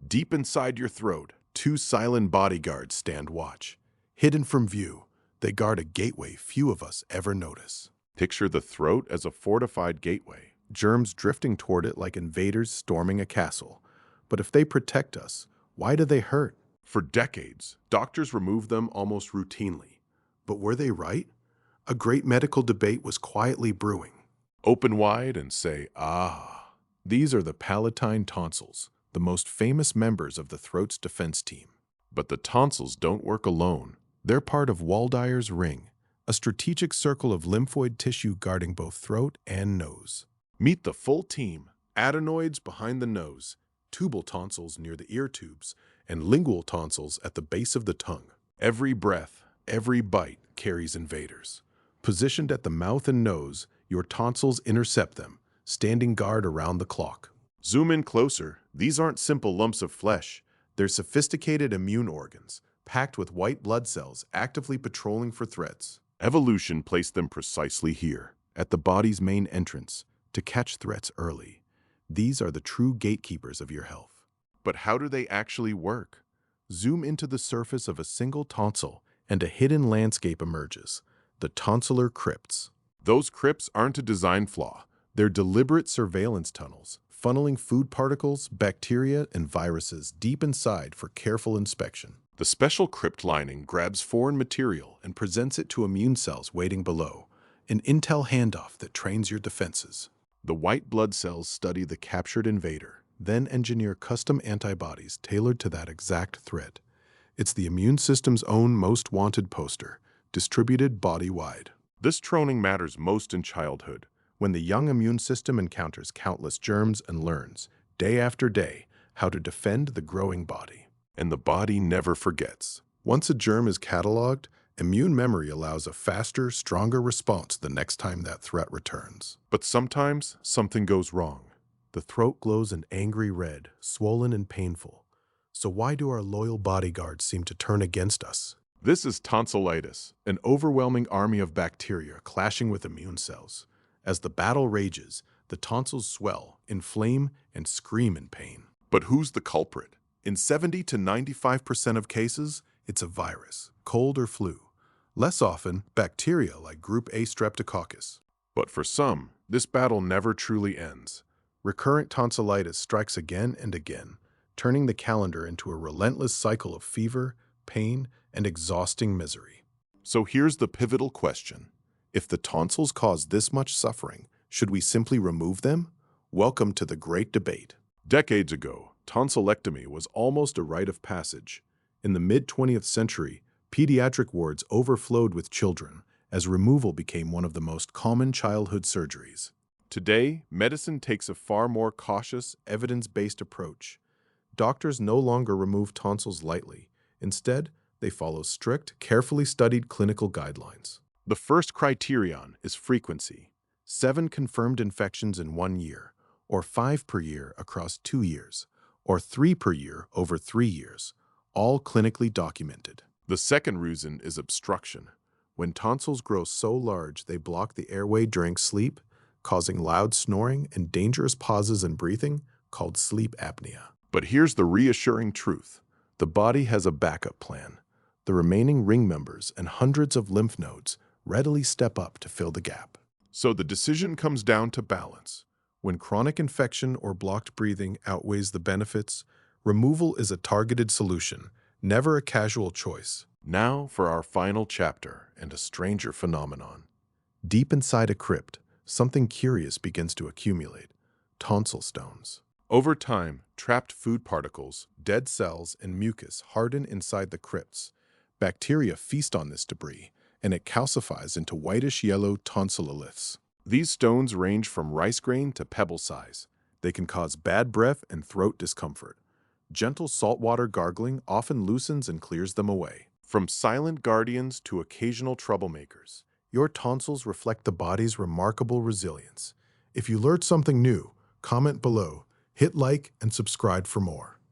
Deep inside your throat, two silent bodyguards stand watch. Hidden from view, they guard a gateway few of us ever notice. Picture the throat as a fortified gateway, germs drifting toward it like invaders storming a castle. But if they protect us, why do they hurt? For decades, doctors removed them almost routinely. But were they right? A great medical debate was quietly brewing. Open wide and say, ah. These are the palatine tonsils, the most famous members of the throat's defense team. But the tonsils don't work alone. They're part of Waldeyer's ring, a strategic circle of lymphoid tissue guarding both throat and nose. Meet the full team: adenoids behind the nose, tubal tonsils near the ear tubes, and lingual tonsils at the base of the tongue. Every breath, every bite carries invaders. Positioned at the mouth and nose, your tonsils intercept them, standing guard around the clock. Zoom in closer. These aren't simple lumps of flesh. They're sophisticated immune organs, packed with white blood cells actively patrolling for threats. Evolution placed them precisely here, at the body's main entrance, to catch threats early. These are the true gatekeepers of your health. But how do they actually work? Zoom into the surface of a single tonsil, and a hidden landscape emerges: the tonsillar crypts. Those crypts aren't a design flaw. They're deliberate surveillance tunnels, funneling food particles, bacteria, and viruses deep inside for careful inspection. The special crypt lining grabs foreign material and presents it to immune cells waiting below, an intel handoff that trains your defenses. The white blood cells study the captured invader, then engineer custom antibodies tailored to that exact threat. It's the immune system's own most wanted poster, distributed body-wide. This troning matters most in childhood, when the young immune system encounters countless germs and learns, day after day, how to defend the growing body. And the body never forgets. Once a germ is cataloged, immune memory allows a faster, stronger response the next time that threat returns. But sometimes something goes wrong. The throat glows an angry red, swollen and painful. So why do our loyal bodyguards seem to turn against us? This is tonsillitis, an overwhelming army of bacteria clashing with immune cells. As the battle rages, the tonsils swell, inflame, and scream in pain. But who's the culprit? In 70 to 95% of cases, it's a virus, cold or flu. Less often, bacteria like group A streptococcus. But for some, this battle never truly ends. Recurrent tonsillitis strikes again and again, turning the calendar into a relentless cycle of fever, pain, and exhausting misery. So here's the pivotal question. If the tonsils cause this much suffering, should we simply remove them? Welcome to the great debate. Decades ago, tonsillectomy was almost a rite of passage. In the mid-20th century, pediatric wards overflowed with children, as removal became one of the most common childhood surgeries. Today, medicine takes a far more cautious, evidence-based approach. Doctors no longer remove tonsils lightly. Instead, they follow strict, carefully studied clinical guidelines. The first criterion is frequency: 7 confirmed infections in 1 year, or 5 per year across 2 years, or 3 per year over 3 years, all clinically documented. The second reason is obstruction. When tonsils grow so large they block the airway during sleep, causing loud snoring and dangerous pauses in breathing, called sleep apnea. But here's the reassuring truth. The body has a backup plan. The remaining ring members and hundreds of lymph nodes readily step up to fill the gap. So the decision comes down to balance. When chronic infection or blocked breathing outweighs the benefits, removal is a targeted solution, never a casual choice. Now for our final chapter and a stranger phenomenon. Deep inside a crypt, something curious begins to accumulate: tonsil stones. Over time, trapped food particles, dead cells, and mucus harden inside the crypts. Bacteria feast on this debris, and it calcifies into whitish-yellow tonsilloliths. These stones range from rice grain to pebble size. They can cause bad breath and throat discomfort. Gentle saltwater gargling often loosens and clears them away. From silent guardians to occasional troublemakers, your tonsils reflect the body's remarkable resilience. If you learned something new, comment below, hit like, and subscribe for more.